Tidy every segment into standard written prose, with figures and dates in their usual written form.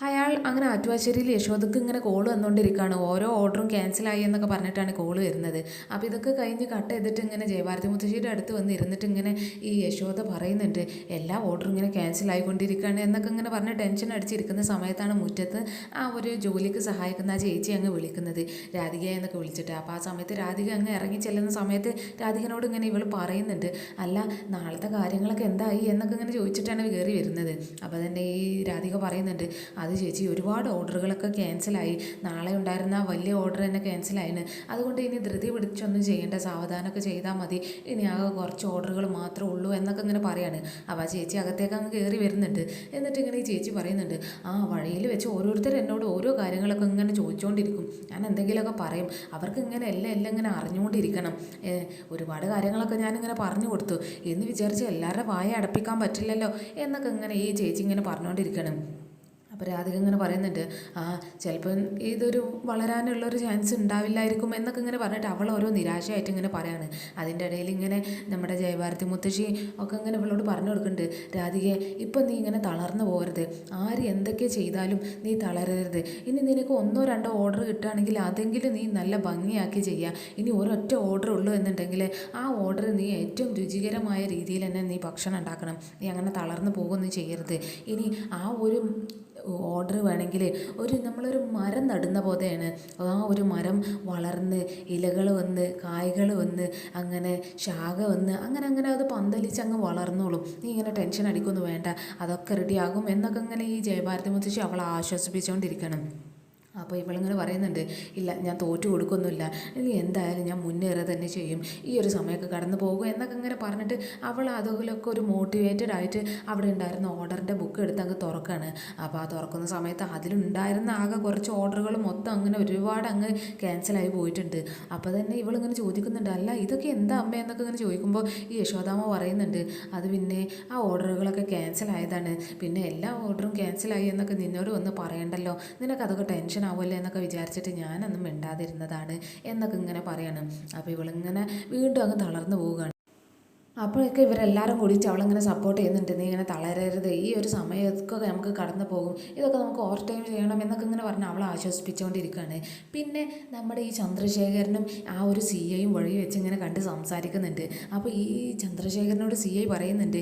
അയാൾ അങ്ങനെ ആറ്റുവാശ്ശേരിയിൽ യശോദക്ക് ഇങ്ങനെ കോൾ വന്നുകൊണ്ടിരിക്കുകയാണ്. ഓരോ ഓർഡറും ക്യാൻസലായി എന്നൊക്കെ പറഞ്ഞിട്ടാണ് കോൾ വരുന്നത്. അപ്പോൾ ഇതൊക്കെ കഴിഞ്ഞ് കട്ട് ചെയ്തിട്ട് ഇങ്ങനെ ജയഭാരതി മുത്തശ്ശിയുടെ അടുത്ത് വന്ന് ഇരുന്നിട്ട് ഇങ്ങനെ ഈ യശോദ പറയുന്നുണ്ട്, എല്ലാ ഓർഡറും ഇങ്ങനെ ക്യാൻസലായിക്കൊണ്ടിരിക്കുകയാണ് എന്നൊക്കെ ഇങ്ങനെ പറഞ്ഞ് ടെൻഷൻ അടിച്ചിരിക്കുന്ന സമയത്താണ് മുറ്റത്ത് ആ ഒരു ജോലിക്ക് സഹായിക്കുന്ന ആ ചേച്ചി അങ്ങ് വിളിക്കുന്നത്, രാധിക എന്നൊക്കെ വിളിച്ചിട്ട്. അപ്പോൾ ആ സമയത്ത് രാധിക അങ്ങ് ഇറങ്ങി ചെല്ലുന്ന സമയത്ത് രാധികനോട് ഇങ്ങനെ ഇവൾ പറയുന്നുണ്ട്, അല്ല നാളത്തെ കാര്യങ്ങളൊക്കെ എന്തായി എന്നൊക്കെ ഇങ്ങനെ ചോദിച്ചിട്ടാണ് കയറി വരുന്നത്. അപ്പോൾ തന്നെ ഈ രാധിക പറയുന്നുണ്ട്, അത് ചേച്ചി ഒരുപാട് ഓർഡറുകളൊക്കെ ക്യാൻസലായി, നാളെ ഉണ്ടായിരുന്ന വലിയ ഓർഡർ തന്നെ ക്യാൻസലായിന്, അതുകൊണ്ട് ഇനി ധൃതി പിടിച്ചൊന്നും ചെയ്യേണ്ട, സാവധാനമൊക്കെ ചെയ്താൽ മതി, ഇനി ആകെ കുറച്ച് ഓർഡറുകൾ മാത്രമേ ഉള്ളൂ എന്നൊക്കെ ഇങ്ങനെ പറയാണ്. അപ്പോൾ ആ ചേച്ചി അകത്തേക്ക് അങ്ങ് കയറി വരുന്നുണ്ട്. എന്നിട്ട് ഇങ്ങനെ ഈ ചേച്ചി പറയുന്നുണ്ട്, ആ വഴിയിൽ വെച്ച് ഓരോരുത്തർ എന്നോട് ഓരോ കാര്യങ്ങളൊക്കെ ഇങ്ങനെ ചോദിച്ചുകൊണ്ടിരിക്കും, ഞാൻ എന്തെങ്കിലുമൊക്കെ പറയും, അവർക്ക് ഇങ്ങനെ എല്ലാം ഇങ്ങനെ അറിഞ്ഞുകൊണ്ടിരിക്കണം, ഒരുപാട് കാര്യങ്ങളൊക്കെ ഞാനിങ്ങനെ പറഞ്ഞു കൊടുത്തു എന്ന് വിചാരിച്ച് എല്ലാവരുടെ വായ അടപ്പിക്കാൻ പറ്റില്ലല്ലോ എന്നൊക്കെ ഇങ്ങനെ ഈ ചേച്ചി ഇങ്ങനെ പറഞ്ഞുകൊണ്ടിരിക്കണം. അപ്പോൾ രാധിക ഇങ്ങനെ പറയുന്നുണ്ട്, ആ ചിലപ്പം ഇതൊരു വളരാനുള്ളൊരു ചാൻസ് ഉണ്ടാവില്ലായിരിക്കും എന്നൊക്കെ ഇങ്ങനെ പറഞ്ഞിട്ട് അവൾ ഓരോ നിരാശയായിട്ട് ഇങ്ങനെ പറയാണ്. അതിൻ്റെ ഇടയിൽ ഇങ്ങനെ നമ്മുടെ ജയഭാരതി മുത്തശ്ശി ഒക്കെ ഇങ്ങനെ ഇവളോട് പറഞ്ഞു കൊടുക്കുന്നുണ്ട്, രാധികയെ ഇപ്പം നീ ഇങ്ങനെ തളർന്നു പോകരുത്, ആര് എന്തൊക്കെ ചെയ്താലും നീ തളരരുത്, ഇനി നിനക്ക് ഒന്നോ രണ്ടോ ഓർഡർ കിട്ടുകയാണെങ്കിൽ അതെങ്കിലും നീ നല്ല ഭംഗിയാക്കി ചെയ്യുക, ഇനി ഒരൊറ്റ ഓർഡർ ഉള്ളൂ എന്നുണ്ടെങ്കിൽ ആ ഓർഡർ നീ ഏറ്റവും രുചികരമായ രീതിയിൽ തന്നെ നീ ഭക്ഷണം ഉണ്ടാക്കണം, നീ അങ്ങനെ തളർന്നു പോകുകയൊന്നും ചെയ്യരുത്, ഇനി ആ ഒരു ഓർഡർ വേണമെങ്കിൽ നമ്മളൊരു മരം നടുന്ന പോലെയാണ്, ആ ഒരു മരം വളർന്ന് ഇലകൾ വന്ന് കായ്കൾ വന്ന് അങ്ങനെ ശാഖ വന്ന് അങ്ങനെ അങ്ങനെ അത് പന്തലിച്ച് അങ്ങ് വളർന്നോളും, നീ ഇങ്ങനെ ടെൻഷൻ അടിക്കൊന്നും വേണ്ട, അതൊക്കെ റെഡിയാകും എന്നൊക്കെ ഇങ്ങനെ ഈ ജയഭാരതി മുത്തശ്ശി അവളെ ആശ്വസിപ്പിച്ചുകൊണ്ടിരിക്കണം. അപ്പോൾ ഇവളിങ്ങനെ പറയുന്നുണ്ട്, ഇല്ല ഞാൻ തോറ്റു കൊടുക്കൊന്നുമില്ല, ഇനി എന്തായാലും ഞാൻ മുന്നേറുക തന്നെ ചെയ്യും, ഈ ഒരു സമയമൊക്കെ കടന്നു പോകും എന്നൊക്കെ ഇങ്ങനെ പറഞ്ഞിട്ട് അവൾ അതുപോലൊക്കെ ഒരു മോട്ടിവേറ്റഡ് ആയിട്ട് അവിടെ ഉണ്ടായിരുന്ന ഓർഡറിൻ്റെ ബുക്ക് എടുത്ത് അങ്ങ് തുറക്കുകയാണ്. അപ്പോൾ ആ തുറക്കുന്ന സമയത്ത് അതിലുണ്ടായിരുന്ന ആകെ കുറച്ച് ഓർഡറുകൾ മൊത്തം അങ്ങനെ ഒരുപാട് അങ്ങ് ക്യാൻസലായി പോയിട്ടുണ്ട്. അപ്പോൾ തന്നെ ഇവളിങ്ങനെ ചോദിക്കുന്നുണ്ട്, അല്ല ഇതൊക്കെ എന്താ അമ്മ എന്നൊക്കെ ഇങ്ങനെ ചോദിക്കുമ്പോൾ ഈ യശോദാമ്മ പറയുന്നുണ്ട്, അത് പിന്നെ ആ ഓർഡറുകളൊക്കെ ക്യാൻസലായതാണ്, പിന്നെ എല്ലാ ഓർഡറും ക്യാൻസലായി എന്നൊക്കെ നിന്നോട് വന്ന് പറയണ്ടല്ലോ, നിനക്കതൊക്കെ ടെൻഷൻ ആവുമല്ലോ എന്നൊക്കെ വിചാരിച്ചിട്ട് ഞാനൊന്നും മിണ്ടാതിരുന്നതാണ് എന്നൊക്കെ ഇങ്ങനെ പറയണം. അപ്പോൾ ഇവളിങ്ങനെ വീണ്ടും അങ്ങ് തളർന്നു പോവുകയാണ്. അപ്പോഴൊക്കെ ഇവരെല്ലാവരും കൂടിയിട്ട് അവളിങ്ങനെ സപ്പോർട്ട് ചെയ്യുന്നുണ്ട്, നീ ഇങ്ങനെ തളരരുത്, ഈ ഒരു സമയമൊക്കെ നമുക്ക് കടന്നു പോകും, ഇതൊക്കെ നമുക്ക് ഓവർ ടൈം ചെയ്യണം എന്നൊക്കെ ഇങ്ങനെ പറഞ്ഞ് അവളെ ആശ്വസിപ്പിച്ചുകൊണ്ടിരിക്കുകയാണ്. പിന്നെ നമ്മുടെ ഈ ചന്ദ്രശേഖരനും ആ ഒരു സി ഐയും വഴി വെച്ച് ഇങ്ങനെ കണ്ട് സംസാരിക്കുന്നുണ്ട്. അപ്പോൾ ഈ ചന്ദ്രശേഖരനോട് സി ഐ പറയുന്നുണ്ട്,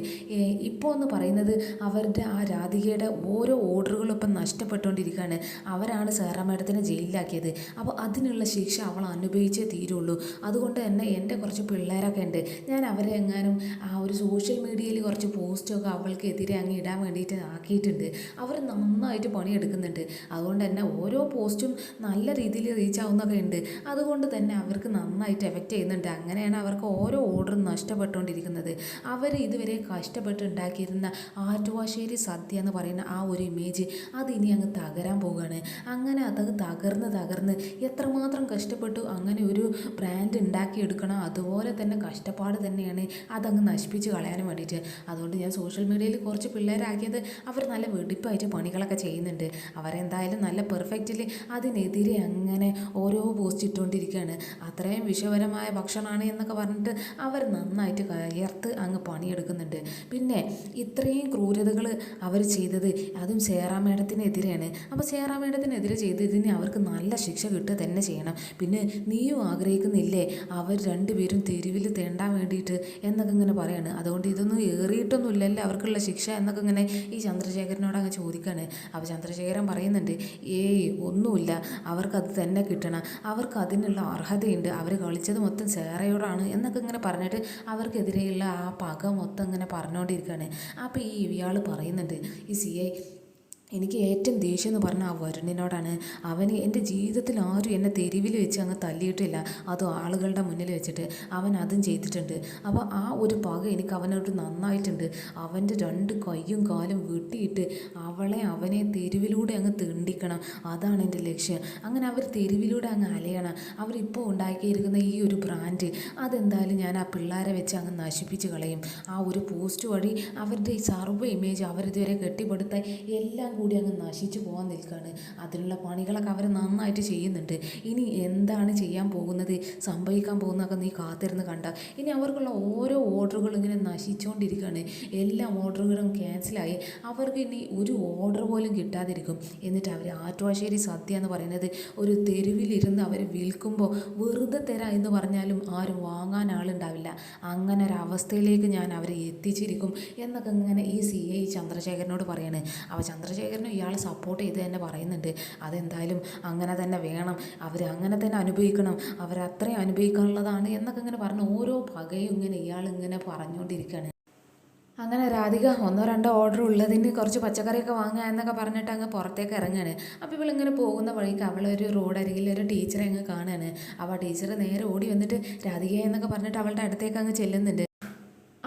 ഇപ്പോൾ എന്ന് പറയുന്നത് അവരുടെ ആ രാധികയുടെ ഓരോ ഓർഡറുകളും ഇപ്പം നഷ്ടപ്പെട്ടുകൊണ്ടിരിക്കുകയാണ്, അവരാണ് സേറ മേഡത്തിനെ ജയിലിലാക്കിയത്, അപ്പോൾ അതിനുള്ള ശിക്ഷ അവൾ അനുഭവിച്ചേ തീരുള്ളൂ, അതുകൊണ്ട് തന്നെ എൻ്റെ കുറച്ച് പിള്ളേരൊക്കെ ഉണ്ട്, ഞാൻ അവരെ എങ്ങാനും ആ ഒരു സോഷ്യൽ മീഡിയയിൽ കുറച്ച് പോസ്റ്റൊക്കെ അവൾക്കെതിരെ അങ്ങ് ഇടാൻ വേണ്ടിയിട്ട് ആക്കിയിട്ടുണ്ട്, അവർ നന്നായിട്ട് പണിയെടുക്കുന്നുണ്ട്, അതുകൊണ്ട് തന്നെ ഓരോ പോസ്റ്റും നല്ല രീതിയിൽ റീച്ച് ആവുന്നൊക്കെ ഉണ്ട്, അതുകൊണ്ട് തന്നെ അവർക്ക് നന്നായിട്ട് എഫക്റ്റ് ചെയ്യുന്നുണ്ട്, അങ്ങനെയാണ് അവർക്ക് ഓരോ ഓർഡറും നഷ്ടപ്പെട്ടുകൊണ്ടിരിക്കുന്നത്, അവർ ഇതുവരെ കഷ്ടപ്പെട്ട് ഉണ്ടാക്കിയിരുന്ന ആറ്റുവാശ്ശേരി സദ്യ എന്ന് പറയുന്ന ആ ഒരു ഇമേജ് അതിനി അങ്ങ് തകരാൻ പോവുകയാണ്, അങ്ങനെ അത് തകർന്ന് എത്രമാത്രം കഷ്ടപ്പെട്ടു അങ്ങനെ ഒരു ബ്രാൻഡ് ഉണ്ടാക്കിയെടുക്കണം, അതുപോലെ തന്നെ കഷ്ടപ്പാട് തന്നെയാണ് അതങ്ങ് നശിപ്പിച്ച് കളയാനും വേണ്ടിയിട്ട്, അതുകൊണ്ട് ഞാൻ സോഷ്യൽ മീഡിയയിൽ കുറച്ച് പിള്ളേരാക്കിയത് അവർ നല്ല വെടിപ്പായിട്ട് പണികളൊക്കെ ചെയ്യുന്നുണ്ട്, അവരെന്തായാലും നല്ല പെർഫെക്റ്റ്ലി അതിനെതിരെ അങ്ങനെ ഓരോ പോസ്റ്റ് ഇട്ടുകൊണ്ടിരിക്കുകയാണ്, അത്രയും വിഷപരമായ ഭക്ഷണമാണ് എന്നൊക്കെ പറഞ്ഞിട്ട് അവർ നന്നായിട്ട് കയർത്ത് അങ്ങ് പണിയെടുക്കുന്നുണ്ട്. പിന്നെ ഇത്രയും ക്രൂരതകൾ അവർ ചെയ്തത് അതും സേറ മേഡത്തിനെതിരെയാണ്, അപ്പോൾ സേറ മേഡത്തിനെതിരെ ചെയ്തതിന് അവർക്ക് നല്ല ശിക്ഷ കിട്ടുക തന്നെ ചെയ്യണം, പിന്നെ നീയും ആഗ്രഹിക്കുന്നില്ലേ അവർ രണ്ടുപേരും തെരുവിൽ തേണ്ടാൻ വേണ്ടിയിട്ട് എന്നൊക്കെ ഇങ്ങനെ പറയാണ്, അതുകൊണ്ട് ഇതൊന്നും ഏറിയിട്ടൊന്നും ഇല്ലല്ലോ അവർക്കുള്ള ശിക്ഷ എന്നൊക്കെ ഇങ്ങനെ ഈ ചന്ദ്രശേഖരനോട് അങ്ങ് ചോദിക്കുകയാണ്. അപ്പോൾ ചന്ദ്രശേഖരൻ പറയുന്നുണ്ട്, ഏയ് ഒന്നുമില്ല, അവർക്കത് തന്നെ കിട്ടണം, അവർക്ക് അതിനുള്ള അർഹതയുണ്ട്, അവർ കളിച്ചത് മൊത്തം സേറയോടാണ് എന്നൊക്കെ ഇങ്ങനെ പറഞ്ഞിട്ട് അവർക്കെതിരെയുള്ള ആ പക മൊത്തം ഇങ്ങനെ പറഞ്ഞുകൊണ്ടിരിക്കുകയാണ്. അപ്പോൾ ഇയാൾ പറയുന്നുണ്ട്, ഈ സി ഐ എനിക്ക് ഏറ്റവും ദേഷ്യം എന്ന് പറഞ്ഞാൽ ആ വരുണിനോടാണ്, അവന് എൻ്റെ ജീവിതത്തിൽ ആരും എന്നെ തെരുവിൽ വെച്ച് അങ്ങ് തല്ലിയിട്ടില്ല, അതും ആളുകളുടെ മുന്നിൽ വെച്ചിട്ട് അവൻ അതും ചെയ്തിട്ടുണ്ട്, അപ്പോൾ ആ ഒരു പക എനിക്ക് അവനോട് നന്നായിട്ടുണ്ട്, അവൻ്റെ രണ്ട് കൈയും കാലും വെട്ടിയിട്ട് അവനെ തെരുവിലൂടെ അങ്ങ് തെണ്ടിക്കണം, അതാണ് എൻ്റെ ലക്ഷ്യം, അങ്ങനെ അവർ തെരുവിലൂടെ അങ്ങ് അലയണം, അവരിപ്പോൾ ഉണ്ടാക്കിയിരിക്കുന്ന ഈ ഒരു ബ്രാൻഡ് അതെന്തായാലും ഞാൻ ആ പിള്ളേരെ വെച്ച് അങ്ങ് നശിപ്പിച്ച് കളയും, ആ ഒരു പോസ്റ്റ് വഴി അവരുടെ ഈ സർവ്വ ഇമേജ് അവരിതുവരെ കെട്ടിപ്പടുത്ത എല്ലാം കൂടി അങ്ങ് നശിച്ചു പോകാൻ നിൽക്കുകയാണ്. അതിനുള്ള പണികളൊക്കെ അവർ നന്നായിട്ട് ചെയ്യുന്നുണ്ട്. ഇനി എന്താണ് ചെയ്യാൻ പോകുന്നത്, സംഭവിക്കാൻ പോകുന്നതൊക്കെ നീ കാത്തിരുന്ന് കണ്ട. ഇനി അവർക്കുള്ള ഓരോ ഓർഡറുകളും ഇങ്ങനെ നശിച്ചുകൊണ്ടിരിക്കുകയാണ്. എല്ലാ ഓർഡറുകളും ക്യാൻസലായി. അവർക്ക് ഇനി ഒരു ഓർഡർ പോലും കിട്ടാതിരിക്കും. എന്നിട്ട് അവർ ആറ്റുവാശ്ശേരി സദ്യ എന്ന് പറയുന്നത് ഒരു തെരുവിലിരുന്ന് അവർ വിൽക്കുമ്പോൾ വെറുതെ തരാം എന്ന് പറഞ്ഞാലും ആരും വാങ്ങാൻ ആളുണ്ടാവില്ല. അങ്ങനെ ഒരവസ്ഥയിലേക്ക് ഞാൻ അവരെ എത്തിച്ചിരിക്കും എന്നൊക്കെ ഇങ്ങനെ ഈ CI ചന്ദ്രശേഖരനോട് പറയാണ്. അപ്പോൾ ചന്ദ്രശേഖരനും ഇയാളെ സപ്പോർട്ട് ചെയ്ത് തന്നെ പറയുന്നുണ്ട്, അതെന്തായാലും അങ്ങനെ തന്നെ വേണം, അവർ അങ്ങനെ തന്നെ അനുഭവിക്കണം, അവരത്രയും അനുഭവിക്കാനുള്ളതാണ് എന്നൊക്കെ ഇങ്ങനെ പറഞ്ഞ് ഓരോ പകയും ഇങ്ങനെ ഇയാളിങ്ങനെ പറഞ്ഞുകൊണ്ടിരിക്കുകയാണ്. അങ്ങനെ രാധിക 1-2 ഓർഡർ ഉള്ളതിന് കുറച്ച് പച്ചക്കറിയൊക്കെ വാങ്ങുക എന്നൊക്കെ പറഞ്ഞിട്ട് അങ്ങ് പുറത്തേക്ക് ഇറങ്ങുകയാണ്. അപ്പോൾ ഇവളിങ്ങനെ പോകുന്ന വഴിക്ക് അവളൊരു റോഡരികിൽ ഒരു ടീച്ചറെ അങ്ങ് കാണുകയാണ്. അപ്പോൾ ആ ടീച്ചർ നേരെ ഓടി വന്നിട്ട് രാധിക എന്നൊക്കെ പറഞ്ഞിട്ട് അവളുടെ അടുത്തേക്ക് അങ്ങ് ചെല്ലുന്നുണ്ട്.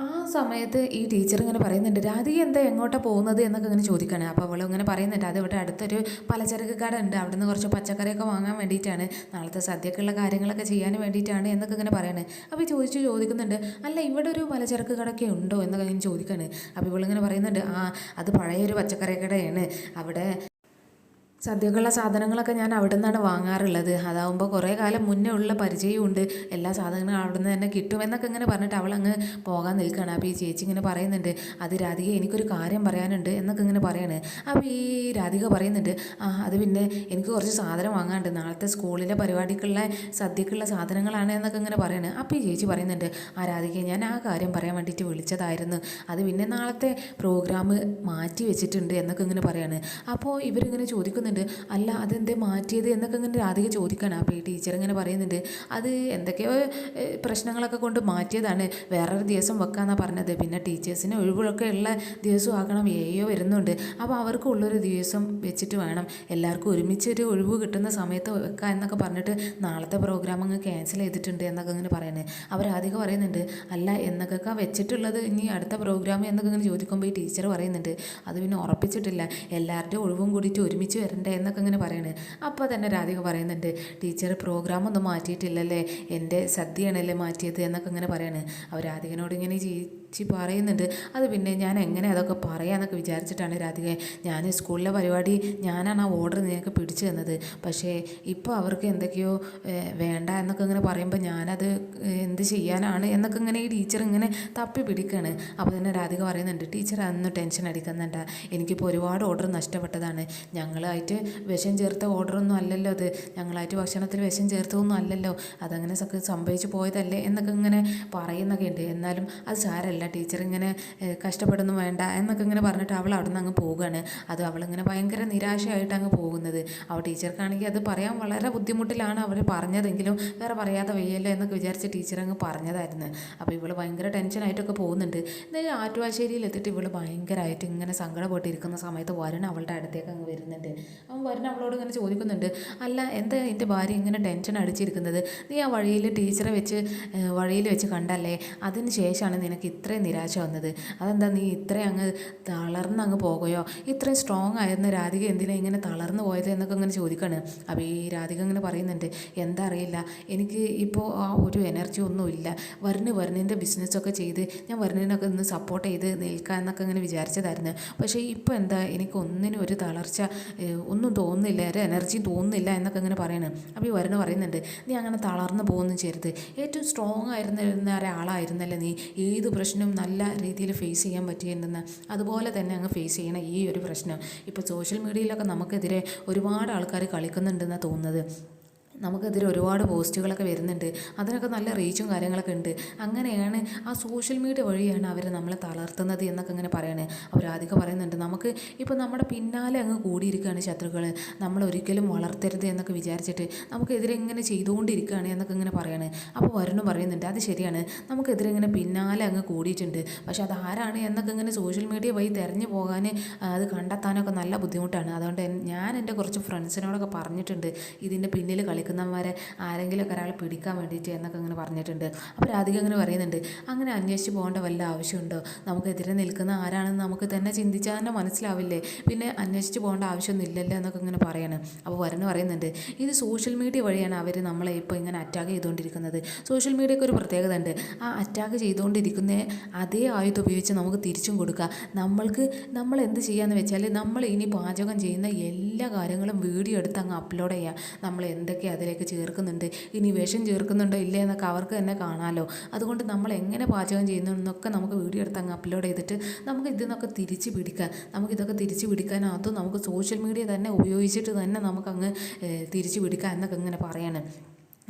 ആ സമയത്ത് ഈ ടീച്ചർ ഇങ്ങനെ പറയുന്നുണ്ട്, രാധിക എന്താ എങ്ങോട്ടാണ് പോകുന്നത് എന്നൊക്കെ ഇങ്ങനെ ചോദിക്കുകയാണ്. അപ്പോൾ അവൾ ഇങ്ങനെ പറയുന്നുണ്ട്, അത് ഇവിടെ അടുത്തൊരു പലചരക്ക് കട ഉണ്ട്, അവിടെ നിന്ന് കുറച്ച് പച്ചക്കറിയൊക്കെ വാങ്ങാൻ വേണ്ടിയിട്ടാണ്, നാളത്തെ സദ്യക്കുള്ള കാര്യങ്ങളൊക്കെ ചെയ്യാൻ വേണ്ടിയിട്ടാണ് എന്നൊക്കെ ഇങ്ങനെ പറയണേ. അപ്പോൾ ചോദിക്കുന്നുണ്ട്, അല്ല ഇവിടെ ഒരു പലചരക്ക് കടയൊക്കെ ഉണ്ടോ എന്നൊക്കെ ഇങ്ങനെ ചോദിക്കുകയാണ്. അപ്പോൾ ഇവളിങ്ങനെ പറയുന്നുണ്ട്, അത് പഴയൊരു പച്ചക്കറി കടയാണ്, അവിടെ സദ്യക്കുള്ള സാധനങ്ങളൊക്കെ ഞാൻ അവിടെ നിന്നാണ് വാങ്ങാറുള്ളത്, അതാവുമ്പോൾ കുറേ കാലം മുന്നേ ഉള്ള പരിചയമുണ്ട്, എല്ലാ സാധനങ്ങളും അവിടെ നിന്ന് തന്നെ കിട്ടുമെന്നൊക്കെ ഇങ്ങനെ പറഞ്ഞിട്ട് അവൾ അങ്ങ് പോകാൻ നിൽക്കുകയാണ്. അപ്പോൾ ഈ ചേച്ചി ഇങ്ങനെ പറയുന്നുണ്ട്, അത് രാധിക എനിക്കൊരു കാര്യം പറയാനുണ്ട് എന്നൊക്കെ ഇങ്ങനെ പറയാണ്. അപ്പോൾ ഈ രാധിക പറയുന്നുണ്ട്, അത് പിന്നെ എനിക്ക് കുറച്ച് സാധനം വാങ്ങാനുണ്ട്, നാളത്തെ സ്കൂളിലെ പരിപാടിക്കുള്ള സദ്യക്കുള്ള സാധനങ്ങളാണ് എന്നൊക്കെ ഇങ്ങനെ പറയാണ്. അപ്പോൾ ഈ ചേച്ചി പറയുന്നുണ്ട്, രാധിക ഞാൻ ആ കാര്യം പറയാൻ വേണ്ടിയിട്ട് വിളിച്ചതായിരുന്നു, അത് പിന്നെ നാളത്തെ പ്രോഗ്രാം മാറ്റി വെച്ചിട്ടുണ്ട് എന്നൊക്കെ ഇങ്ങനെ പറയാണ്. അപ്പോൾ ഇവരിങ്ങനെ ചോദിക്കുന്നുണ്ട്, അല്ല അതെന്തേ മാറ്റിയത് എന്നൊക്കെ ഇങ്ങനെ രാധിക ചോദിക്കണം. അപ്പോൾ ഈ ടീച്ചർ ഇങ്ങനെ പറയുന്നുണ്ട്, അത് എന്തൊക്കെയോ പ്രശ്നങ്ങളൊക്കെ കൊണ്ട് മാറ്റിയതാണ്, വേറൊരു ദിവസം വെക്കാമെന്നാണ് പറഞ്ഞത്, പിന്നെ ടീച്ചേഴ്സിന് ഒഴിവുകളൊക്കെ ഉള്ള ദിവസം ആക്കണം, വരുന്നുണ്ട്, അപ്പോൾ അവർക്കുള്ളൊരു ദിവസം വെച്ചിട്ട് വേണം, എല്ലാവർക്കും ഒരുമിച്ചൊരു ഒഴിവ് കിട്ടുന്ന സമയത്ത് വെക്കാം എന്നൊക്കെ പറഞ്ഞിട്ട് നാളത്തെ പ്രോഗ്രാം അങ്ങ് ക്യാൻസൽ ചെയ്തിട്ടുണ്ട് എന്നൊക്കെ ഇങ്ങനെ പറയുന്നത്. അവർ ആദ്യമൊക്കെ പറയുന്നുണ്ട്, അല്ല എന്നൊക്കെ വെച്ചിട്ടുള്ളത് ഇനി അടുത്ത പ്രോഗ്രാം എന്നൊക്കെ ഇങ്ങനെ ചോദിക്കുമ്പോൾ ഈ ടീച്ചർ പറയുന്നുണ്ട്, അത് പിന്നെ ഉറപ്പിച്ചിട്ടില്ല, എല്ലാവരുടെയും ഒഴിവും കൂടിയിട്ട് ഒരുമിച്ച് വരണ്ടേ എന്നൊക്കെ ഇങ്ങനെ പറയണേ. അപ്പോൾ തന്നെ രാധിക പറയുന്നുണ്ട്, ടീച്ചർ പ്രോഗ്രാമൊന്നും മാറ്റിയിട്ടില്ലല്ലേ, എൻ്റെ സദ്യയാണല്ലേ മാറ്റിയത് എന്നൊക്കെ ഇങ്ങനെ പറയാണ്. അവർ രാധികനോട് ഇങ്ങനെ ചേച്ചി പറയുന്നുണ്ട്, അത് പിന്നെ ഞാൻ എങ്ങനെ അതൊക്കെ പറയാമെന്നൊക്കെ വിചാരിച്ചിട്ടാണ് രാധിക, ഞാൻ സ്കൂളിലെ പരിപാടി ഞാനാണ് ആ ഓർഡർ നിനക്ക് പിടിച്ചു തന്നത്, പക്ഷേ ഇപ്പോൾ അവർക്ക് എന്തൊക്കെയോ വേണ്ട എന്നൊക്കെ ഇങ്ങനെ പറയുമ്പോൾ ഞാനത് എന്ത് ചെയ്യാനാണ് എന്നൊക്കെ ഇങ്ങനെ ഈ ടീച്ചർ ഇങ്ങനെ തപ്പി പിടിക്കുകയാണ്. അപ്പോൾ തന്നെ രാധിക പറയുന്നുണ്ട്, ടീച്ചർ അന്ന് ടെൻഷൻ അടിക്കുന്നുണ്ട, എനിക്കിപ്പോൾ ഒരുപാട് ഓർഡർ നഷ്ടപ്പെട്ടതാണ്, ഞങ്ങളായിട്ട് വിഷം ചേർത്ത ഓർഡറൊന്നും അല്ലല്ലോ അത്, ഞങ്ങളായിട്ട് ഭക്ഷണത്തിൽ വിഷം ചേർത്തതൊന്നും അല്ലല്ലോ, അതങ്ങനെ സംഭവിച്ചു പോയതല്ലേ എന്നൊക്കെ ഇങ്ങനെ പറയുന്നൊക്കെ ഉണ്ട്. എന്നാലും അത് സാരമല്ല, ടീച്ചർ ഇങ്ങനെ കഷ്ടപ്പെടുന്നു വേണ്ട എന്നൊക്കെ ഇങ്ങനെ പറഞ്ഞിട്ട് അവൾ അവിടെ നിന്ന് അങ്ങ് പോവുകയാണ്. അത് അവളിങ്ങനെ ഭയങ്കര നിരാശയായിട്ട് അങ്ങ് പോകുന്നത്. അവൾ ടീച്ചർക്കാണെങ്കിൽ അത് പറയാൻ വളരെ ബുദ്ധിമുട്ടിലാണ് അവർ പറഞ്ഞതെങ്കിലും വേറെ പറയാതെ വയ്യല്ലോ എന്നൊക്കെ വിചാരിച്ച് ടീച്ചർ അങ്ങ് പറഞ്ഞതായിരുന്നു. അപ്പോൾ ഇവൾ ഭയങ്കര ടെൻഷനായിട്ടൊക്കെ പോകുന്നുണ്ട്. എന്നാൽ ആറ്റുവാശ്ശേരിയിൽ എത്തിയിട്ട് ഇവൾ ഭയങ്കരമായിട്ട് ഇങ്ങനെ സങ്കടപ്പെട്ടിരിക്കുന്ന സമയത്ത് വരുൺ അവളുടെ അടുത്തേക്ക് അങ്ങ് വരുന്നുണ്ട്. അവൻ വരുൺ അവളോട് ഇങ്ങനെ ചോദിക്കുന്നുണ്ട്, അല്ല എന്താ എൻ്റെ ഭാര്യ ഇങ്ങനെ ടെൻഷൻ അടിച്ചിരിക്കുന്നത്, നീ ആ വഴിയിൽ വെച്ച് കണ്ടല്ലേ, അതിന് ശേഷമാണ് നിനക്ക് ഇത്രയും നിരാശ വന്നത്, അതെന്താ നീ ഇത്രയും അങ്ങ് തളർന്നങ്ങ് പോകുകയോ, ഇത്രയും സ്ട്രോങ് ആയിരുന്ന രാധിക എന്തിനാ ഇങ്ങനെ തളർന്നു പോയത് എന്നൊക്കെ ഇങ്ങനെ ചോദിക്കുകയാണ്. അപ്പോൾ ഈ രാധിക ഇങ്ങനെ പറയുന്നുണ്ട്, എന്താ അറിയില്ല, എനിക്ക് ഇപ്പോൾ ആ ഒരു എനർജി ഒന്നുമില്ല, വരുണിൻ്റെ ബിസിനസ്സൊക്കെ ചെയ്ത് ഞാൻ വരുണിനൊക്കെ ഒന്ന് സപ്പോർട്ട് ചെയ്ത് നിൽക്കുക എന്നൊക്കെ ഇങ്ങനെ വിചാരിച്ചതായിരുന്നു, പക്ഷേ ഇപ്പോൾ എന്താ എനിക്ക് ഒന്നിനും ഒരു തളർച്ച ഒന്നും തോന്നുന്നില്ല, ഒരു എനർജിയും തോന്നുന്നില്ല എന്നൊക്കെ ഇങ്ങനെ പറയണം. അപ്പോൾ ഈ വരുൺ പറയുന്നുണ്ട്, നീ അങ്ങനെ തളർന്നു പോകുന്നു ചെയ്യരുത്, ഏറ്റവും സ്ട്രോങ് ആയിരുന്ന ഒരാളായിരുന്നല്ലേ നീ, ഏത് പ്രശ്നവും നല്ല രീതിയിൽ ഫേസ് ചെയ്യാൻ പറ്റിയിരുന്ന അതുപോലെ തന്നെ അങ്ങ് ഫേസ് ചെയ്യണം ഈ ഒരു പ്രശ്നം. ഇപ്പോൾ സോഷ്യൽ മീഡിയയിലൊക്കെ നമുക്കെതിരെ ഒരുപാട് ആൾക്കാർ കളിക്കുന്നുണ്ടെന്നാണ് തോന്നുന്നത്, നമുക്കെതിരെ ഒരുപാട് പോസ്റ്റുകളൊക്കെ വരുന്നുണ്ട്, അതിനൊക്കെ നല്ല റീച്ചും കാര്യങ്ങളൊക്കെ ഉണ്ട്, അങ്ങനെയാണ് ആ സോഷ്യൽ മീഡിയ വഴിയാണ് അവർ നമ്മളെ തളർത്തുന്നത് എന്നൊക്കെ ഇങ്ങനെ പറയണേ. അവർ ആദ്യമൊക്കെ പറയുന്നുണ്ട്, നമുക്ക് ഇപ്പോൾ നമ്മുടെ പിന്നാലെ അങ്ങ് കൂടിയിരിക്കുകയാണ് ശത്രുക്കൾ, നമ്മളൊരിക്കലും വളർത്തരുത് എന്നൊക്കെ വിചാരിച്ചിട്ട് നമുക്കെതിരെ ഇങ്ങനെ ചെയ്തുകൊണ്ടിരിക്കുകയാണ് എന്നൊക്കെ ഇങ്ങനെ പറയണേ. അപ്പോൾ വരുണും പറയുന്നുണ്ട്, അത് ശരിയാണ്, നമുക്കെതിരെ ഇങ്ങനെ പിന്നാലെ അങ്ങ് കൂടിയിട്ടുണ്ട്, പക്ഷെ അത് ആരാണ് എന്നൊക്കെ ഇങ്ങനെ സോഷ്യൽ മീഡിയ വഴി തിരഞ്ഞു പോകാൻ അത് കണ്ടെത്താനൊക്കെ നല്ല ബുദ്ധിമുട്ടാണ്, അതുകൊണ്ട് ഞാൻ എൻ്റെ കുറച്ച് ഫ്രണ്ട്സിനോടൊക്കെ പറഞ്ഞിട്ടുണ്ട് ഇതിൻ്റെ പിന്നിൽ കളിക്കുന്നവരെ ആരെങ്കിലുമൊക്കെ ഒരാൾ പിടിക്കാൻ വേണ്ടിയിട്ട് എന്നൊക്കെ അങ്ങനെ പറഞ്ഞിട്ടുണ്ട്. അപ്പോൾ രാധിക അങ്ങനെ പറയുന്നുണ്ട്, അങ്ങനെ അന്വേഷിച്ച് പോകേണ്ട വല്ല ആവശ്യമുണ്ടോ? നമുക്കെതിരെ നിൽക്കുന്ന ആരാണെന്ന് നമുക്ക് തന്നെ ചിന്തിച്ചാൽ തന്നെ മനസ്സിലാവില്ലേ, പിന്നെ അന്വേഷിച്ച് പോകേണ്ട ആവശ്യമൊന്നും ഇല്ലല്ലോ എന്നൊക്കെ ഇങ്ങനെ പറയാണ്. അപ്പോൾ വരന് പറയുന്നുണ്ട്, ഇത് സോഷ്യൽ മീഡിയ വഴിയാണ് അവർ നമ്മളെ ഇപ്പോൾ ഇങ്ങനെ അറ്റാക്ക് ചെയ്തുകൊണ്ടിരിക്കുന്നത്. സോഷ്യൽ മീഡിയയ്ക്ക് ഒരു പ്രത്യേകത ഉണ്ട്, ആ അറ്റാക്ക് ചെയ്തുകൊണ്ടിരിക്കുന്ന അതേ ആയുധം ഉപയോഗിച്ച് നമുക്ക് തിരിച്ചും കൊടുക്കാം. നമ്മൾ എന്ത് ചെയ്യാന്ന് വെച്ചാൽ, നമ്മൾ ഇനി പാചകം ചെയ്യുന്ന എല്ലാ കാര്യങ്ങളും വീഡിയോ എടുത്ത് അങ്ങ് അപ്ലോഡ് ചെയ്യാം. നമ്മൾ എന്തൊക്കെ അതിലേക്ക് ചേർക്കുന്നുണ്ട്, ഇനി വിഷം ചേർക്കുന്നുണ്ടോ ഇല്ലേ എന്നൊക്കെ അവർക്ക് തന്നെ കാണാമല്ലോ. അതുകൊണ്ട് നമ്മൾ എങ്ങനെ പാചകം ചെയ്യുന്നു എന്നൊക്കെ നമുക്ക് വീഡിയോ എടുത്ത് അങ്ങ് അപ്ലോഡ് ചെയ്തിട്ട് നമുക്ക് ഇതിനൊക്കെ തിരിച്ച് പിടിക്കാം. നമുക്കിതൊക്കെ തിരിച്ച് പിടിക്കാൻ അതും നമുക്ക് സോഷ്യൽ മീഡിയ തന്നെ ഉപയോഗിച്ചിട്ട് തന്നെ നമുക്കങ്ങ് തിരിച്ച് പിടിക്കാം എന്നൊക്കെ ഇങ്ങനെ പറയാണ്.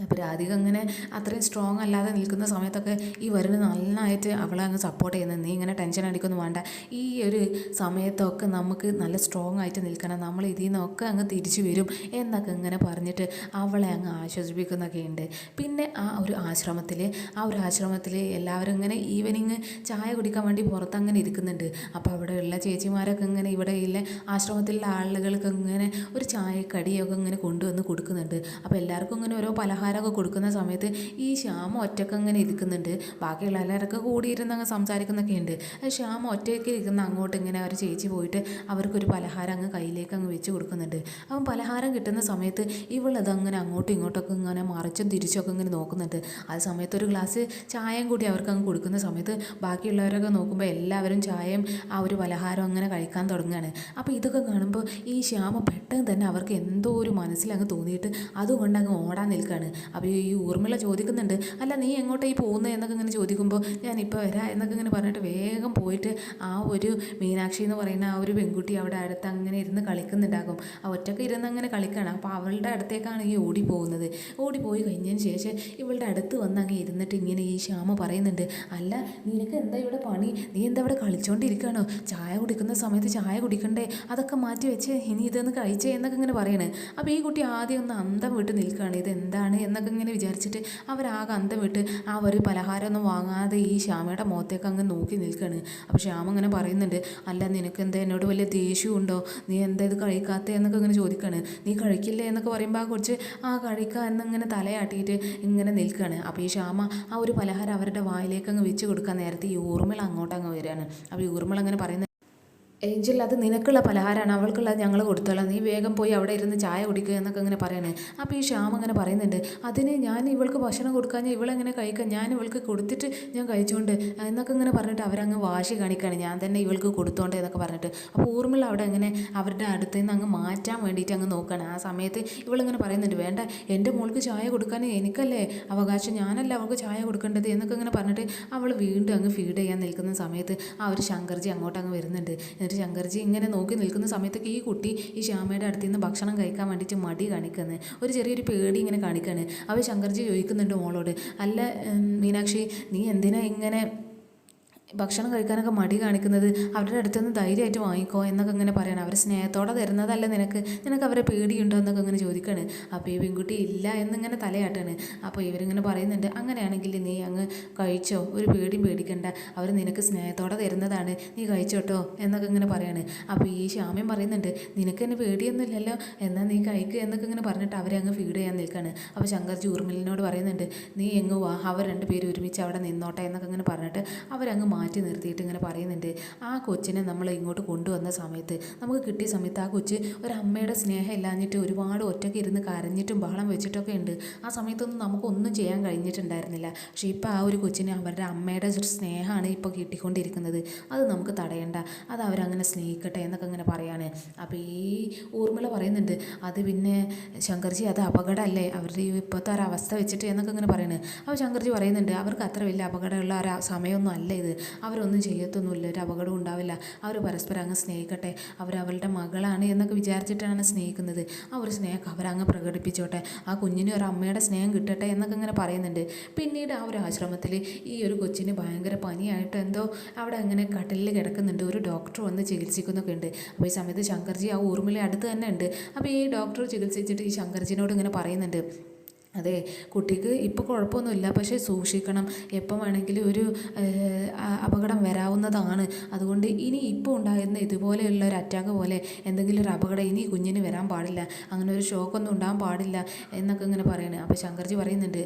അപ്പോൾ രാധിക അങ്ങനെ അത്രയും സ്ട്രോങ് അല്ലാതെ നിൽക്കുന്ന സമയത്തൊക്കെ ഈ വരുന്ന നന്നായിട്ട് അവളെ അങ്ങ് സപ്പോർട്ട് ചെയ്യുന്നത്, നീ ഇങ്ങനെ ടെൻഷൻ അടിക്കൊന്നും വേണ്ട, ഈ ഒരു സമയത്തൊക്കെ നമുക്ക് നല്ല സ്ട്രോങ് ആയിട്ട് നിൽക്കണം, നമ്മൾ ഇതിൽ നിന്നൊക്കെ അങ്ങ് തിരിച്ചു വരും എന്നൊക്കെ ഇങ്ങനെ പറഞ്ഞിട്ട് അവളെ അങ്ങ് ആശ്വസിപ്പിക്കുന്നൊക്കെ ഉണ്ട്. പിന്നെ ആ ഒരു ആശ്രമത്തിൽ എല്ലാവരും ഇങ്ങനെ ഈവനിങ് ചായ കുടിക്കാൻ വേണ്ടി പുറത്തങ്ങനെ ഇരിക്കുന്നുണ്ട്. അപ്പോൾ അവിടെയുള്ള ചേച്ചിമാരൊക്കെ ഇങ്ങനെ ഇവിടെയുള്ള ആശ്രമത്തിലുള്ള ആളുകൾക്ക് ഇങ്ങനെ ഒരു ചായക്കടിയൊക്കെ ഇങ്ങനെ കൊണ്ടുവന്ന് കൊടുക്കുന്നുണ്ട്. അപ്പോൾ എല്ലാവർക്കും ഇങ്ങനെ ഓരോ പലഹാരമൊക്കെ കൊടുക്കുന്ന സമയത്ത് ഈ ശ്യാമ ഒറ്റയ്ക്ക് അങ്ങനെ ഇരിക്കുന്നുണ്ട്. ബാക്കിയുള്ള എല്ലാവരൊക്കെ കൂടിയിരുന്ന് അങ്ങ് സംസാരിക്കുന്നൊക്കെ ഉണ്ട്. ശ്യാമ ഒറ്റയ്ക്ക് ഇരിക്കുന്ന അങ്ങോട്ട് ഇങ്ങനെ ഒരു ചേച്ചി പോയിട്ട് അവർക്കൊരു പലഹാരം അങ്ങ് കയ്യിലേക്ക് അങ്ങ് വെച്ച് കൊടുക്കുന്നുണ്ട്. അപ്പം പലഹാരം കിട്ടുന്ന സമയത്ത് ഇവളതങ്ങനെ അങ്ങോട്ടും ഇങ്ങോട്ടൊക്കെ ഇങ്ങനെ മറിച്ചും തിരിച്ചൊക്കെ ഇങ്ങനെ നോക്കുന്നുണ്ട്. ആ സമയത്ത് ഒരു ഗ്ലാസ് ചായയും കൂടി അവർക്ക് അങ്ങ് കൊടുക്കുന്ന സമയത്ത് ബാക്കിയുള്ളവരൊക്കെ നോക്കുമ്പോൾ എല്ലാവരും ചായയും ആ ഒരു പലഹാരം അങ്ങനെ കഴിക്കാൻ തുടങ്ങുകയാണ്. അപ്പോൾ ഇതൊക്കെ കാണുമ്പോൾ ഈ ശ്യാമ പെട്ടെന്ന് തന്നെ അവർക്ക് എന്തോ ഒരു മനസ്സിലങ്ങ് തോന്നിയിട്ട് അതുകൊണ്ട് അങ്ങ് ഓടാൻ നിൽക്കുകയാണ്. അപ്പോൾ ഈ ഊർമിള ചോദിക്കുന്നുണ്ട്, അല്ല നീ എങ്ങോട്ടായി പോകുന്നത് എന്നൊക്കെ ഇങ്ങനെ ചോദിക്കുമ്പോൾ ഞാനിപ്പോൾ വരാം എന്നൊക്കെ ഇങ്ങനെ പറഞ്ഞിട്ട് വേഗം പോയിട്ട് ആ ഒരു മീനാക്ഷി എന്ന് പറയുന്ന ആ ഒരു പെൺകുട്ടി അവിടെ അടുത്ത് അങ്ങനെ ഇരുന്ന് കളിക്കുന്നുണ്ടാകും. ആ ഒറ്റയ്ക്ക് ഇരുന്ന് അങ്ങനെ കളിക്കുകയാണ്. അപ്പോൾ അവളുടെ അടുത്തേക്കാണ് ഈ ഓടിപ്പോകുന്നത്. ഓടിപ്പോയി കഴിഞ്ഞതിന് ശേഷം ഇവളുടെ അടുത്ത് വന്ന് അങ്ങ് ഇരുന്നിട്ട് ഇങ്ങനെ ഈ ശ്യാമ പറയുന്നുണ്ട്, അല്ല നിനക്ക് എന്താ ഇവിടെ പണി, നീ എന്താ ഇവിടെ കളിച്ചുകൊണ്ടിരിക്കുകയാണോ, ചായ കുടിക്കുന്ന സമയത്ത് ചായ കുടിക്കണ്ടേ, അതൊക്കെ മാറ്റി വെച്ച് ഇനി ഇതൊന്ന് കഴിച്ചേ എന്നൊക്കെ ഇങ്ങനെ പറയണേ. അപ്പോൾ ഈ കുട്ടി ആദ്യം ഒന്ന് അന്തം വിട്ട് നിൽക്കുകയാണ്, ഇതെന്താണ് എന്നൊക്കെ ഇങ്ങനെ വിചാരിച്ചിട്ട് അവരാകെ അന്തം വിട്ട് ആ ഒരു പലഹാരമൊന്നും വാങ്ങാതെ ഈ ശ്യാമയുടെ മുഖത്തേക്ക് അങ്ങ് നോക്കി നിൽക്കുകയാണ്. അപ്പോൾ ശ്യാമ ഇങ്ങനെ പറയുന്നുണ്ട്, അല്ല നിനക്ക് എന്താ എന്നോട് വലിയ ദേഷ്യമുണ്ടോ, നീ എന്താ ഇത് കഴിക്കാത്ത എന്നൊക്കെ ഇങ്ങനെ ചോദിക്കുകയാണ്. നീ കഴിക്കില്ലേ എന്നൊക്കെ പറയുമ്പോൾ ആ കുറച്ച് കഴിക്കുക എന്നിങ്ങനെ തലയാട്ടിയിട്ട് ഇങ്ങനെ നിൽക്കുകയാണ്. അപ്പോൾ ഈ ശ്യാമ ആ ഒരു പലഹാരം അവരുടെ വായിലേക്ക് അങ്ങ് വെച്ച് കൊടുക്കാൻ നേരത്തെ ഈ ഊർമിള അങ്ങോട്ട് അങ്ങ് വരികയാണ്. അപ്പോൾ ഈ ഊർമിള അങ്ങനെ പറയുന്നത്, ഏഞ്ചൽ അത് നിനക്കുള്ള പലഹാരമാണ്, അവൾക്കുള്ളത് ഞങ്ങൾ കൊടുത്തോളാം, നീ വേഗം പോയി അവിടെ ഇരുന്ന് ചായ കുടിക്കുക എന്നൊക്കെ ഇങ്ങനെ പറയണേ. അപ്പോൾ ഈ ശ്യാം അങ്ങനെ പറയുന്നുണ്ട്, അതിന് ഞാൻ ഇവൾക്ക് ഭക്ഷണം കൊടുക്കാൻ ഇവളെങ്ങനെ കഴിക്കാം, ഞാൻ ഇവൾക്ക് കൊടുത്തിട്ട് ഞാൻ കഴിച്ചുകൊണ്ട് എന്നൊക്കെ ഇങ്ങനെ പറഞ്ഞിട്ട് അവരങ്ങ് വാശി കാണിക്കുകയാണ്, ഞാൻ തന്നെ ഇവൾക്ക് കൊടുത്തോണ്ട് എന്നൊക്കെ പറഞ്ഞിട്ട്. അപ്പോൾ ഊർമിള അവിടെ അങ്ങനെ അവരുടെ അടുത്ത് നിന്ന് അങ്ങ് മാറ്റാൻ വേണ്ടിയിട്ട് അങ്ങ് നോക്കുകയാണ്. ആ സമയത്ത് ഇവളിങ്ങനെ പറയുന്നുണ്ട്, വേണ്ട എൻ്റെ മോൾക്ക് ചായ കൊടുക്കാൻ എനിക്കല്ലേ അവകാശം, ഞാനല്ല അവൾക്ക് ചായ കൊടുക്കേണ്ടത് എന്നൊക്കെ ഇങ്ങനെ പറഞ്ഞിട്ട് അവൾ വീണ്ടും അങ്ങ് ഫീഡ് ചെയ്യാൻ നിൽക്കുന്ന സമയത്ത് ആ ഒരു ശങ്കർജി അങ്ങോട്ട് അങ്ങ് വരുന്നുണ്ട്. ശങ്കർജി ഇങ്ങനെ നോക്കി നിൽക്കുന്ന സമയത്തൊക്കെ ഈ കുട്ടി ഈ ശ്യാമയുടെ അടുത്ത് നിന്ന് ഭക്ഷണം കഴിക്കാൻ വേണ്ടിയിട്ട് മടി കാണിക്കുന്നത്, ഒരു ചെറിയൊരു പേടി ഇങ്ങനെ കാണിക്കുകയാണ്. അപ്പോൾ ശങ്കർജി ചോദിക്കുന്നുണ്ട് മോളോട്, അല്ല മീനാക്ഷി നീ എന്തിനാ ഇങ്ങനെ ഭക്ഷണം കഴിക്കാനൊക്കെ മടി കാണിക്കുന്നത്, അവരുടെ അടുത്തുനിന്ന് ധൈര്യമായിട്ട് വാങ്ങിക്കോ എന്നൊക്കെ ഇങ്ങനെ പറയണം. അവർ സ്നേഹത്തോടെ തരുന്നതല്ല നിനക്ക് അവരെ പേടിയുണ്ടോ എന്നൊക്കെ ഇങ്ങനെ ചോദിക്കുകയാണ്. അപ്പോൾ ഈ പെൺകുട്ടി ഇല്ല എന്നിങ്ങനെ തലയാട്ടാണ്. അപ്പോൾ ഇവരിങ്ങനെ പറയുന്നുണ്ട്, അങ്ങനെയാണെങ്കിൽ നീ അങ്ങ് കഴിച്ചോ, ഒരു പേടിയും പേടിക്കണ്ട, അവർ നിനക്ക് സ്നേഹത്തോടെ തരുന്നതാണ്, നീ കഴിച്ചോട്ടോ എന്നൊക്കെ ഇങ്ങനെ പറയാണ്. അപ്പോൾ ഈ ശ്യാമയും പറയുന്നുണ്ട്, നിനക്ക് എന്നെ പേടിയൊന്നുമില്ലല്ലോ, എന്നാൽ നീ കഴിക്കുക എന്നൊക്കെ ഇങ്ങനെ പറഞ്ഞിട്ട് അവരെ അങ്ങ് ഫീഡ് ചെയ്യാൻ നിൽക്കുകയാണ്. അപ്പോൾ ശങ്കർജി ഊർമിളിനോട് പറയുന്നുണ്ട്, നീ എങ്ങ് വാ, അവർ രണ്ടുപേരും ഒരുമിച്ച് അവിടെ നിന്നോട്ടെ എന്നൊക്കെ ഇങ്ങനെ പറഞ്ഞിട്ട് അവരങ്ങ് മാറ്റി നിർത്തിയിട്ട് ഇങ്ങനെ പറയുന്നുണ്ട്, ആ കൊച്ചിനെ നമ്മൾ ഇങ്ങോട്ട് കൊണ്ടുവന്ന സമയത്ത് നമുക്ക് കിട്ടിയ സമയത്ത് ആ കൊച്ച് ഒരു അമ്മയുടെ സ്നേഹം ഇല്ലാഞ്ഞിട്ട് ഒരുപാട് ഒറ്റയ്ക്ക് ഇരുന്ന് കരഞ്ഞിട്ടും ബഹളം വെച്ചിട്ടൊക്കെ ഉണ്ട്. ആ സമയത്തൊന്നും നമുക്കൊന്നും ചെയ്യാൻ കഴിഞ്ഞിട്ടുണ്ടായിരുന്നില്ല. പക്ഷേ ഇപ്പോൾ ആ ഒരു കൊച്ചിന് അവരുടെ അമ്മയുടെ ഒരു സ്നേഹമാണ് ഇപ്പോൾ കിട്ടിക്കൊണ്ടിരിക്കുന്നത്, അത് നമുക്ക് തടയണ്ട, അത് അവരങ്ങനെ സ്നേഹിക്കട്ടെ എന്നൊക്കെ ഇങ്ങനെ പറയാണ്. അപ്പോൾ ഈ ഊർമിള പറയുന്നുണ്ട്, അത് പിന്നെ ശങ്കർജി അത് അപകടമല്ലേ അവരുടെ ഇപ്പോഴത്തെ ഒരവസ്ഥ വെച്ചിട്ട് എന്നൊക്കെ ഇങ്ങനെ പറയുന്നത്. അപ്പോൾ ശങ്കർജി പറയുന്നുണ്ട്, അവർക്ക് അത്ര വലിയ അപകടമുള്ള ഒരു സമയമൊന്നും അല്ല ഇത്, അവരൊന്നും ചെയ്യത്തൊന്നുമില്ല, ഒരു അപകടവും ഉണ്ടാവില്ല, അവർ പരസ്പരം അങ്ങ് സ്നേഹിക്കട്ടെ, അവരവളുടെ മകളാണ് എന്നൊക്കെ വിചാരിച്ചിട്ടാണ് സ്നേഹിക്കുന്നത്, ആ ഒരു സ്നേഹം അവരങ്ങ് പ്രകടിപ്പിച്ചോട്ടെ, ആ കുഞ്ഞിന് ഒരു അമ്മയുടെ സ്നേഹം കിട്ടട്ടെ എന്നൊക്കെ ഇങ്ങനെ പറയുന്നുണ്ട്. പിന്നീട് ആ ഒരു ആശ്രമത്തിൽ ഈ ഒരു കൊച്ചിന് ഭയങ്കര പനിയായിട്ട് എന്തോ അവിടെ അങ്ങനെ കട്ടിലിൽ കിടക്കുന്നുണ്ട്, ഒരു ഡോക്ടർ വന്ന് ചികിത്സിക്കുന്നൊക്കെ ഉണ്ട്. അപ്പോൾ ഈ സമയത്ത് ശങ്കർജി ആ ഊർമിള അടുത്ത് തന്നെ ഉണ്ട്. അപ്പോൾ ഈ ഡോക്ടർ ചികിത്സിച്ചിട്ട് ഈ ശങ്കർജിനോട് ഇങ്ങനെ പറയുന്നുണ്ട്, അതെ, കുട്ടിക്ക് ഇപ്പോൾ കുഴപ്പമൊന്നുമില്ല, പക്ഷേ സൂക്ഷിക്കണം. എപ്പം വേണമെങ്കിലും ഒരു അപകടം വരാവുന്നതാണ്. അതുകൊണ്ട് ഇനി ഇപ്പോൾ ഉണ്ടായിരുന്ന ഇതുപോലെയുള്ള ഒരു അറ്റാക്ക് പോലെ എന്തെങ്കിലും ഒരു അപകടം ഇനി കുഞ്ഞിന് വരാൻ പാടില്ല, അങ്ങനെ ഒരു ഷോക്കൊന്നും ഉണ്ടാകാൻ പാടില്ല എന്നൊക്കെ ഇങ്ങനെ പറയണേ. അപ്പോൾ ശങ്കർജി പറയുന്നുണ്ട്,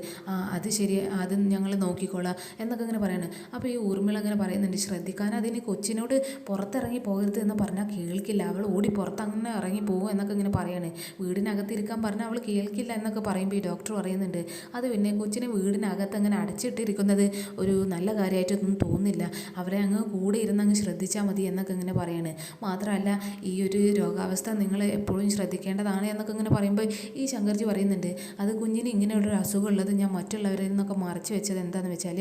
അത് ശരി, അത് ഞങ്ങൾ നോക്കിക്കോളാം എന്നൊക്കെ ഇങ്ങനെ പറയണേ. അപ്പോൾ ഈ ഊർമിള ഇങ്ങനെ പറയുന്നുണ്ട്, ശ്രദ്ധിക്കാൻ അതിന് കൊച്ചിനോട് പുറത്തിറങ്ങി പോകരുത് എന്ന് പറഞ്ഞാൽ കേൾക്കില്ല, അവൾ ഓടി പുറത്ത് അങ്ങനെ ഇറങ്ങി പോകും എന്നൊക്കെ ഇങ്ങനെ പറയണേ. വീടിനകത്തിരിക്കാൻ പറഞ്ഞാൽ അവൾ കേൾക്കില്ല എന്നൊക്കെ പറയുമ്പോൾ ഈ ഡോക്ടർ പറയുന്നുണ്ട്, അത് പിന്നെ കൊച്ചിനെ വീടിനകത്ത് അങ്ങനെ അടച്ചിട്ടിരിക്കുന്നത് ഒരു നല്ല കാര്യമായിട്ടൊന്നും തോന്നുന്നില്ല, അവരെ അങ്ങ് കൂടെ ഇരുന്ന് അങ്ങ് ശ്രദ്ധിച്ചാൽ മതി എന്നൊക്കെ ഇങ്ങനെ പറയാണ്. മാത്രമല്ല ഈ ഒരു രോഗാവസ്ഥ നിങ്ങൾ എപ്പോഴും ശ്രദ്ധിക്കേണ്ടതാണ് എന്നൊക്കെ ഇങ്ങനെ പറയുമ്പോൾ ഈ ശങ്കർജി പറയുന്നുണ്ട്, അത് കുഞ്ഞിന് ഇങ്ങനെയുള്ളൊരു അസുഖം ഉള്ളത് ഞാൻ മറ്റുള്ളവരിൽ നിന്നൊക്കെ മറച്ചു വെച്ചത് എന്താണെന്ന് വെച്ചാൽ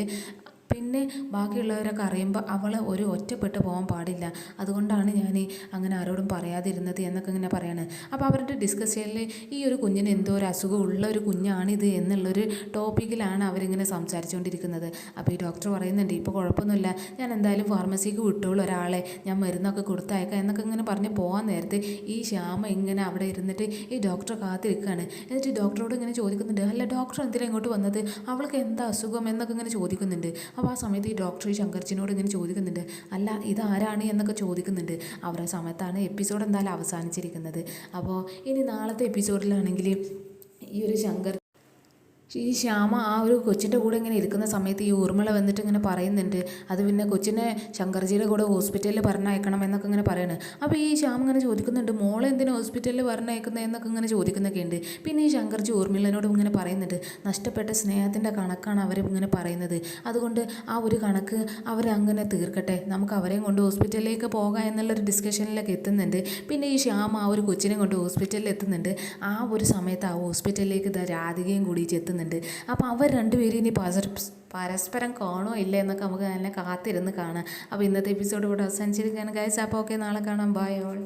പിന്നെ ബാക്കിയുള്ളവരൊക്കെ അറിയുമ്പോൾ അവൾ ഒരു ഒറ്റപ്പെട്ട് പോകാൻ പാടില്ല, അതുകൊണ്ടാണ് ഞാൻ അങ്ങനെ ആരോടും പറയാതിരുന്നത് എന്നൊക്കെ ഇങ്ങനെ പറയാണ്. അപ്പോൾ അവരുടെ ഡിസ്കഷനിൽ ഈ ഒരു കുഞ്ഞിന് എന്തോ ഒരു അസുഖം ഉള്ള ഒരു കുഞ്ഞാണിത് എന്നുള്ളൊരു ടോപ്പിക്കിലാണ് അവരിങ്ങനെ സംസാരിച്ചുകൊണ്ടിരിക്കുന്നത്. അപ്പോൾ ഈ ഡോക്ടർ പറയുന്നുണ്ട്, ഇപ്പോൾ കുഴപ്പമൊന്നുമില്ല, ഞാൻ എന്തായാലും ഫാർമസിക്ക് വിട്ടോളൂ ഒരാളെ, ഞാൻ മരുന്നൊക്കെ കൊടുത്തയക്കാം എന്നൊക്കെ ഇങ്ങനെ പറഞ്ഞ് പോകാൻ നേരത്തെ ഈ ശ്യാമ ഇങ്ങനെ അവിടെ ഇരുന്നിട്ട് ഈ ഡോക്ടറെ കാത്തിരിക്കുകയാണ്. എന്നിട്ട് ഡോക്ടറോട് ഇങ്ങനെ ചോദിക്കുന്നുണ്ട്, അല്ല ഡോക്ടർ എന്തിനാണ് ഇങ്ങോട്ട് വന്നത്, അവൾക്ക് എന്താ അസുഖം എന്നൊക്കെ ഇങ്ങനെ ചോദിക്കുന്നുണ്ട്. അപ്പോൾ ആ സമയത്ത് ഈ ഡോക്ടർ ശങ്കർജിനോട് ഇങ്ങനെ ചോദിക്കുന്നുണ്ട്, അല്ല ഇതാരാണ് എന്നൊക്കെ ചോദിക്കുന്നുണ്ട്. അവരുടെ സമയത്താണ് എപ്പിസോഡ് എന്തായാലും അവസാനിച്ചിരിക്കുന്നത്. അപ്പോൾ ഇനി നാളത്തെ എപ്പിസോഡിലാണെങ്കിൽ ഈ ഒരു ഈ ശ്യാമ ആ ഒരു കൊച്ചിൻ്റെ കൂടെ ഇങ്ങനെ ഇരിക്കുന്ന സമയത്ത് ഈ ഊർമിള വന്നിട്ട് ഇങ്ങനെ പറയുന്നുണ്ട്, അത് പിന്നെ കൊച്ചിനെ ശങ്കർജിയുടെ കൂടെ ഹോസ്പിറ്റലിൽ പറഞ്ഞയക്കണം എന്നൊക്കെ ഇങ്ങനെ പറയണേ. അപ്പോൾ ഈ ശ്യാമ ഇങ്ങനെ ചോദിക്കുന്നുണ്ട്, മോളെ എന്തിനാ ഹോസ്പിറ്റലിൽ പറഞ്ഞയക്കുന്നത് എന്നൊക്കെ ഇങ്ങനെ ചോദിക്കുന്നൊക്കെ ഉണ്ട്. പിന്നെ ഈ ശങ്കർജി ഊർമിളനോട് ഇങ്ങനെ പറയുന്നുണ്ട്, നഷ്ടപ്പെട്ട സ്നേഹത്തിൻ്റെ കണക്കാണ് അവർ ഇങ്ങനെ പറയുന്നത്, അതുകൊണ്ട് ആ ഒരു കണക്ക് അവരങ്ങനെ തീർക്കട്ടെ, നമുക്ക് അവരെയും കൊണ്ട് ഹോസ്പിറ്റലിലേക്ക് പോകാം എന്നുള്ളൊരു ഡിസ്കഷനിലൊക്കെ എത്തുന്നുണ്ട്. പിന്നെ ഈ ശ്യാമ ആ ഒരു കൊച്ചിനെ കൊണ്ട് ഹോസ്പിറ്റലിൽ എത്തുന്നുണ്ട്. ആ ഒരു സമയത്ത് ആ ഹോസ്പിറ്റലിലേക്ക് രാധികയും കൂടി എത്തുന്നുണ്ട്. അപ്പോൾ അവർ രണ്ടുപേരും ഇനി പരസ്പരം കാണുമോ ഇല്ല എന്നൊക്കെ നമുക്ക് തന്നെ കാത്തിരുന്ന് കാണാം. അപ്പോൾ ഇന്നത്തെ എപ്പിസോഡ് ഇവിടെ അവസാനിച്ചിരിക്കുകയാണ് ഗൈസ്. അപ്പോൾ ഓക്കെ, നാളെ കാണാം. Bye all.